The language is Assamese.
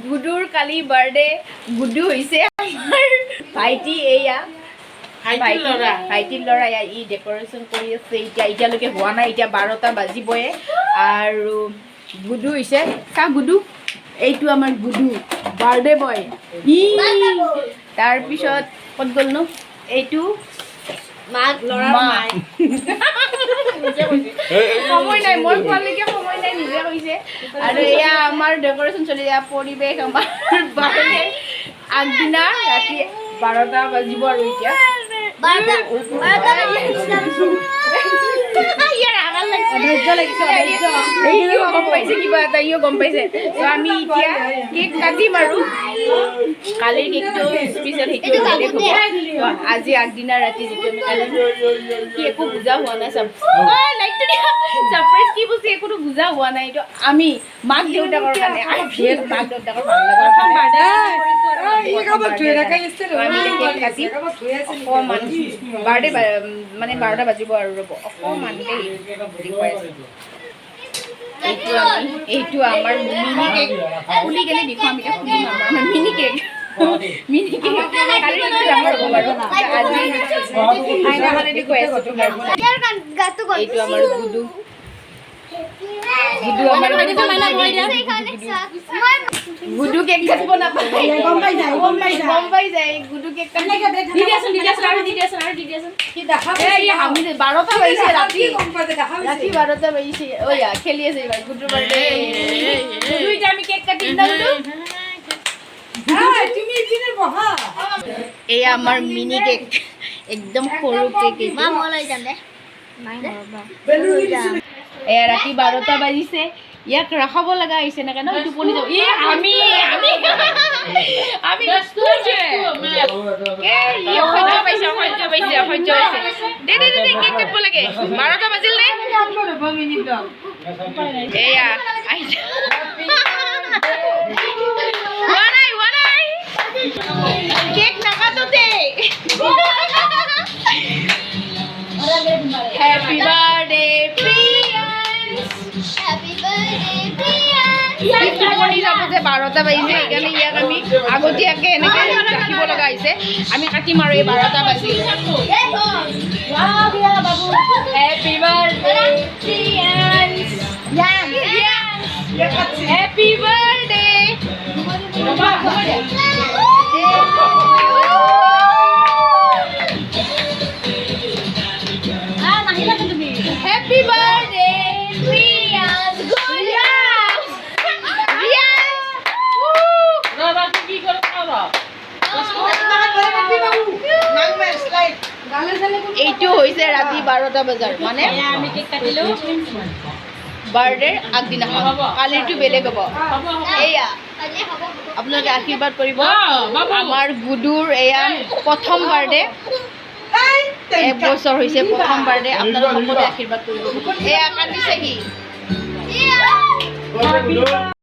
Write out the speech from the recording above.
গুডুৰ কালি বাৰ্থডে গুডু হৈছে আমাৰ ভাইটি এয়া ভাইটিৰ ল'ৰা ই ডেক'ৰেশ্যন কৰি আছে এতিয়ালৈকে হোৱা নাই এতিয়া 12টা বাজিবয়ে আৰু গুডু হৈছে কা গুডু এইটো আমাৰ গুডু বাৰ্থডে বয় তাৰপিছত ক'ত গ'ল নো এইটো মাক ল'ৰা মাই সময় নাই মই কোৱালৈকে সময় নাই নিজে কৈছে আৰু এয়া আমাৰ ডেক'ৰেশ্যন চলি যায় পৰিৱেশ আমাৰ বাৰ্থডে আগদিনা ৰাতি 12টা বাজিব আৰু এতিয়া গম পাইছে কিবা এটা ইও গম পাইছে ত' আমি এতিয়া কেক কাটিম আৰু কালিৰ কেকটো স্পেচিয়েল সেইটো বেলেগ হ'ব আজি আগদিনা ৰাতি যিটো আমি কালি কি একো বুজা হোৱা নাই ছাৰপ্ৰাইজ কি বস্তু একোতো বুজা হোৱা নাই এইটো আমি মাক দেউতাকৰ কাৰণে আৰু মাক দেউতাকৰ ভাল লগা অকণমান বাৰ্থডে মানে 12টা বাজিব আৰু ৰ'ব অকণমানকৈ দেখুৱাই আছোঁ এইটো আমাৰ মিনি কেক খুলি কেনে দেখুৱাম এতিয়া খুলিম আমাৰ মিনি কেক মিনি কেক কালি ডাঙৰ হ'ব বাৰু আজি আইনাখনেদি কৈ আছোঁ এইটো আমাৰ গুডু আমাৰ গুডু কেক কাটিব নাপায় গম পাই যায় গুডু কেক কাটিব দি দিয়াচোন 12টা বাজিছে ৰাতি 12টা বাজিছে ওয়া খেলি আছে ভাই গুডুৰ বাৰ্থডে গুডু এতিয়া আমি কেক কাটিম না গুডু তুমি এদিনে বহা এই আমাৰ মিনি কেক একদম সৰু কেক মা মই লৈ যাম দে নাই এয়া ৰাতি 12টা বাজিছে ইয়াক ৰাখাব লগা আহিছে না কেন টোপনি যাও আমি সহ্য পাইছে দে কেক কাটিব লাগে 12টা বাজিল নে এয়া আহিছে হোৱা নাই কেক নাকাটোতে হ্যাপি বাৰ্থডে টোপনি যাব যে 12টা বাজিছে সেইকাৰণে ইয়াক আমি আগতীয়াকৈ এনেকৈ ৰাখিব লগা হৈছে আমি কাটিম আৰু এই 12টা বাজি happy birthday happy birthday Happy birthday, Riyaz! এইটো হৈছে ৰাতি 12টা বজাৰ মানে আমি কেক কাটিলো বাৰ্থডেৰ আগদিনাখন কালিৰটো বেলেগ হ'ব এয়া আপোনালোকে আশীৰ্বাদ কৰিব আমাৰ গুডুৰ এয়া প্ৰথম বাৰ্থডে 1 বছৰ হৈছে প্ৰথম বাৰ্থডে আপোনালোকে সকলোৱে আশীৰ্বাদ কৰিব এয়া কান্দিছে কি